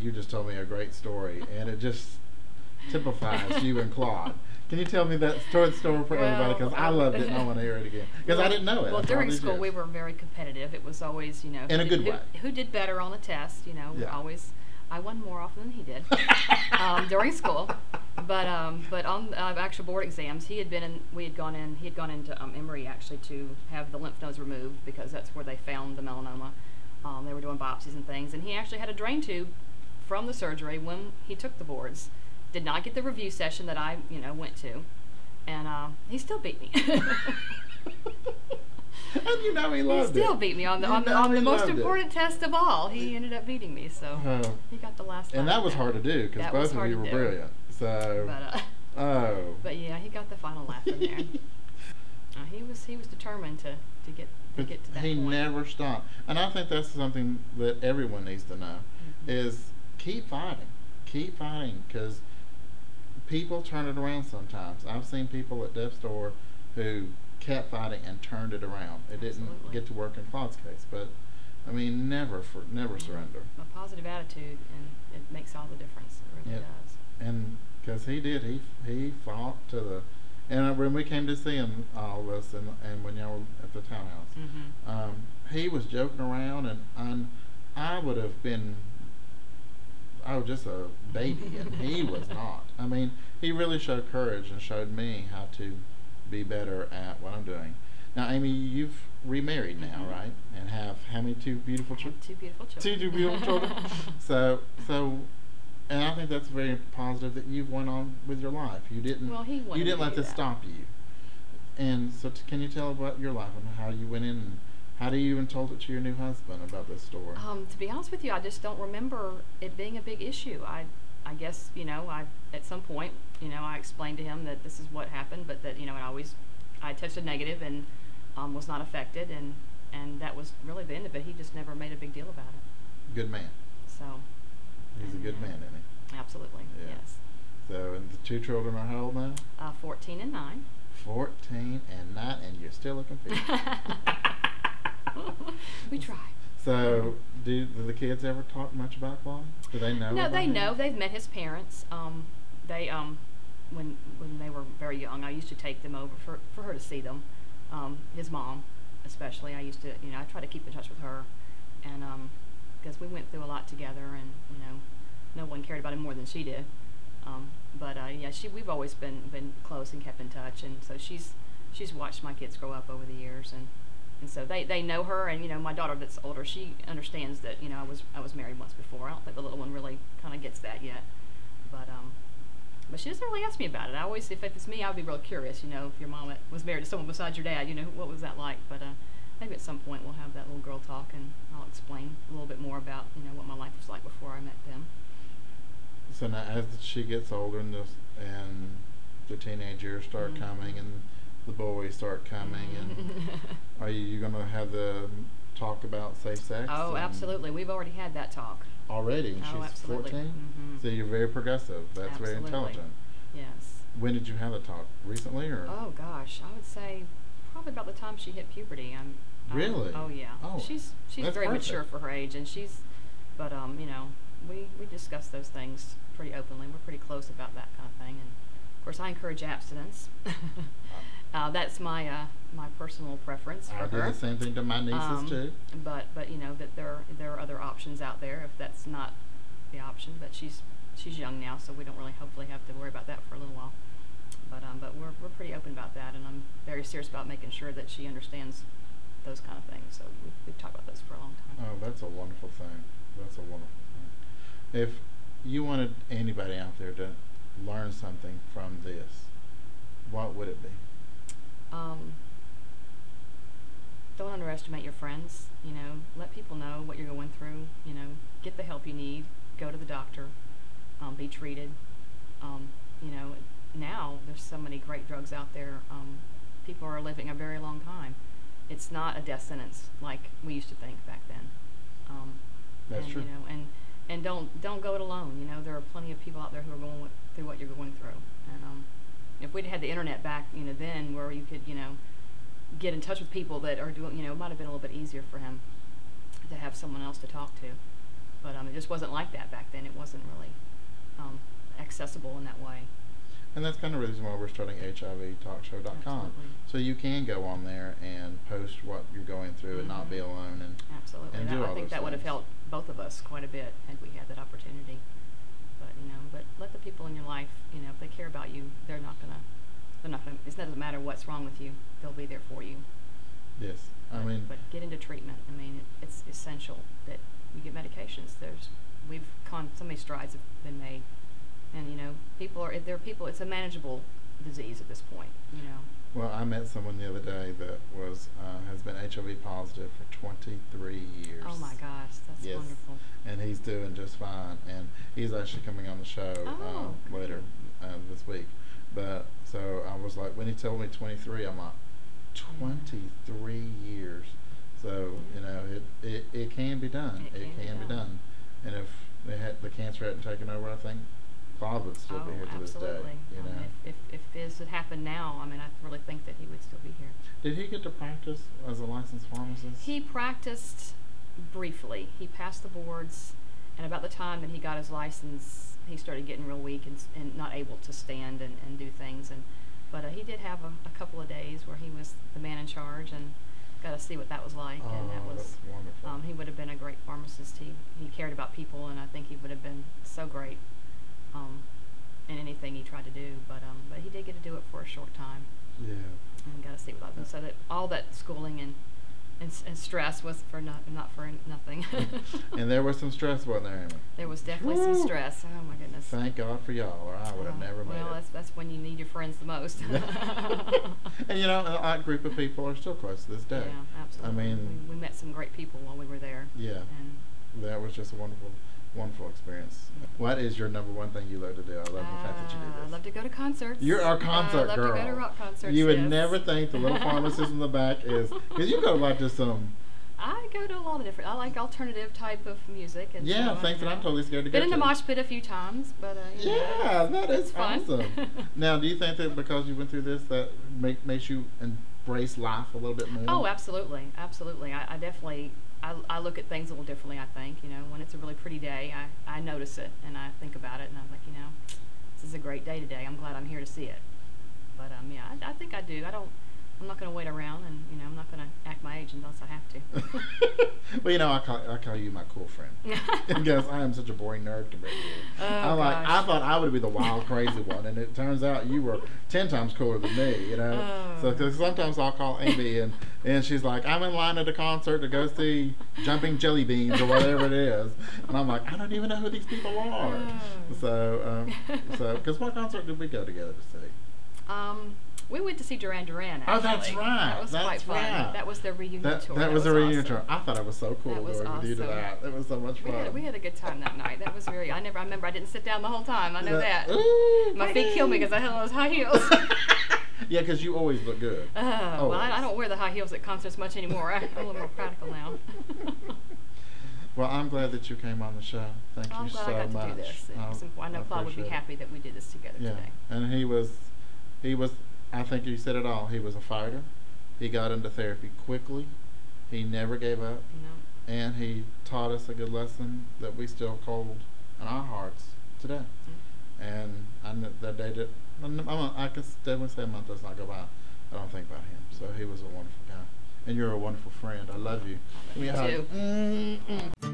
you just told me a great story, and it just typifies you and Claude. Can you tell me that story for everybody? Because I loved it and I want to hear it again. Because I didn't know it. Well, during school we were very competitive. It was always, in a good way. Who did better on a test? Yeah. Always. I won more often than he did during school. But on actual board exams, he had gone into Emory actually to have the lymph nodes removed because that's where they found the melanoma. They were doing biopsies and things, and he actually had a drain tube from the surgery when he took the boards. Did not get the review session that I went to, and he still beat me. And he loved it. He still beat me on the most important test of all. He ended up beating me, so he got the last. And that was hard to do because both of you were brilliant. So. But yeah, he got the final laugh in there. He was determined to get to that point. He never stopped, and I think that's something that everyone needs to know: is keep fighting, because people turn it around sometimes. I've seen people at Deaf Store who kept fighting and turned it around. It didn't get to work in Claude's case, but I mean, never surrender. A positive attitude, and it makes all the difference. It really does. And because he did, he fought to the. And when we came to see him, all of us, and when y'all were at the townhouse, he was joking around, and I would have been. I was just a baby, and he was not. I mean, he really showed courage and showed me how to be better at what I'm doing. Now, Aimee, you've remarried now, right? And have how many? Two beautiful children. Two beautiful children. Two beautiful children. So, and I think that's very positive that you've went on with your life. You didn't. Well, he wanted you didn't to let do this that. stop you. And so, can you tell about your life and how you went in? And how do you even told it to your new husband about this story? To be honest with you, I just don't remember it being a big issue. I guess at some point I explained to him that this is what happened, but that I tested negative and was not affected, and that was really the end of it. He just never made a big deal about it. Good man. So. He's a good man, isn't he? Absolutely. Yeah. Yes. So, and the two children are how old now? 14 and 9. 14 and 9, and you're still looking for We try. So, do the kids ever talk much about Claude? Do they know? No, they know. him? They've met his parents. They when they were very young, I used to take them over for her to see them. His mom, especially. I used to, I try to keep in touch with her, and because we went through a lot together, and no one cared about him more than she did. But yeah, we've always been close and kept in touch, and so she's watched my kids grow up over the years, and so they know her, and my daughter that's older, she understands that I was married once before. I don't think the little one really kind of gets that yet, but she doesn't really ask me about it. I always, if it's me, I'd be real curious. If your mom was married to someone besides your dad, what was that like? But maybe at some point we'll have that little girl talk, and I'll explain a little bit more about what my life was like before I met them. So now, as she gets older and the teenage years start coming, and the boys start coming, and are you going to have the talk about safe sex? Oh, absolutely. We've already had that talk. Already? And she's absolutely. 14? So you're very progressive. That's Absolutely. very intelligent. Yes. When did you have the talk? Recently, or? Oh gosh, I would say probably about the time she hit puberty. Really? Oh yeah. Oh, she's very mature for her age, and but we discuss those things pretty openly. We're pretty close about that kind of thing, and of course I encourage abstinence. That's my personal preference for her. I do the same thing to my nieces too. But that there are other options out there if that's not the option. But she's young now, so we don't really hopefully have to worry about that for a little while. But we're pretty open about that, and I'm very serious about making sure that she understands those kind of things. So we've talked about those for a long time. Oh, that's a wonderful thing. That's a wonderful thing. If you wanted anybody out there to learn something from this, what would it be? Don't underestimate your friends. Let people know what you're going through. Get the help you need. Go to the doctor. Be treated. Now there's so many great drugs out there. People are living a very long time. It's not a death sentence like we used to think back then. That's true. And don't go it alone. There are plenty of people out there who are going through what you're going through. And if we'd had the internet back, then where you could, get in touch with people that are doing, it might have been a little bit easier for him to have someone else to talk to. But It just wasn't like that back then. It wasn't really accessible in that way. And that's kind of the reason why we're starting HIVtalkshow.com. Absolutely. So you can go on there and post what you're going through and not be alone. And Absolutely. And do all I think those that would have things. helped both of us quite a bit had we had that opportunity. But let the people in your life, if they care about you, they're not gonna. It doesn't matter what's wrong with you; they'll be there for you. Yes, But get into treatment. It's essential that you get medications. So many strides have been made, and it's a manageable disease at this point. Well, I met someone the other day that has been HIV positive for 23 years. Oh my gosh, that's Yes. wonderful. And he's doing just fine. And he's actually coming on the show later this week. But so I was like, when he told me 23, I'm like, 23 years. So it can be done. It can be done. And if the cancer hadn't taken over, I think Claude would still be here to this day. Absolutely. If this had happened now, I really think that he would still be here. Did he get to practice as a licensed pharmacist? He practiced briefly. He passed the boards, and about the time that he got his license, he started getting real weak and not able to stand and do things. But he did have a couple of days where he was the man in charge and got to see what that was like. And that was that's wonderful. He would have been a great pharmacist. He cared about people, and I think he would have been so great in anything he tried to do. But he did get to do it for a short time. Yeah. And got to see what that was. So that all that schooling and stress was not for nothing. And there was some stress, wasn't there, Aimee? There was definitely some stress. Oh my goodness. Thank God for y'all, or I would have never made it. Well, that's when you need your friends the most. And that group of people are still close to this day. Yeah, absolutely. We met some great people while we were there. Yeah. And that was just a wonderful experience. What is your number one thing you love to do? I love the fact that you do this. I love to go to concerts. You're our concert girl. I love girl. to go to rock concerts. You would yes. never think the little pharmacist in the back is, because you go like to some. I go to a lot of different. I like alternative type of music. And Yeah, things that I'm totally scared to go to. Been in the mosh pit a few times, but yeah, that is fun. awesome. Now, do you think that because you went through this, that makes you embrace life a little bit more? Oh, absolutely, absolutely. I definitely. I look at things a little differently. I think when it's a really pretty day, I notice it and I think about it and I'm like, this is a great day today. I'm glad I'm here to see it. But yeah, I think I do. I'm not going to wait around, and I'm not going to act my age unless I have to. Well, I call you my cool friend because I am such a boring nerd compared to you. I thought I would be the wild, crazy one, and it turns out you were 10 times cooler than me. So cause sometimes I'll call Aimee, and she's like, I'm in line at a concert to go see Jumping Jelly Beans or whatever it is, and I'm like, I don't even know who these people are. So because what concert did we go together to see? We went to see Duran Duran, actually. Oh, that's right. That was quite fun. Right. That was their reunion tour. That was a reunion awesome. tour. I thought it was so cool going with you to that. It was so much fun. We had a good time that night. That was very. I remember I didn't sit down the whole time. I know that. Ooh, my feet kill me because I had those high heels. Yeah, because you always look good. Well, I don't wear the high heels at concerts much anymore. I'm a little more practical now. Well, I'm glad that you came on the show. Thank you so much. I'm glad I got to do this. I know Claude would be happy that we did this together today. And he was. I think you said it all. He was a fighter. He got into therapy quickly. He never gave up. No. And he taught us a good lesson that we still hold in our hearts today. And I know that day I can definitely say a month does not go by I don't think about him. So he was a wonderful guy. And you're a wonderful friend. I love you. I love you too.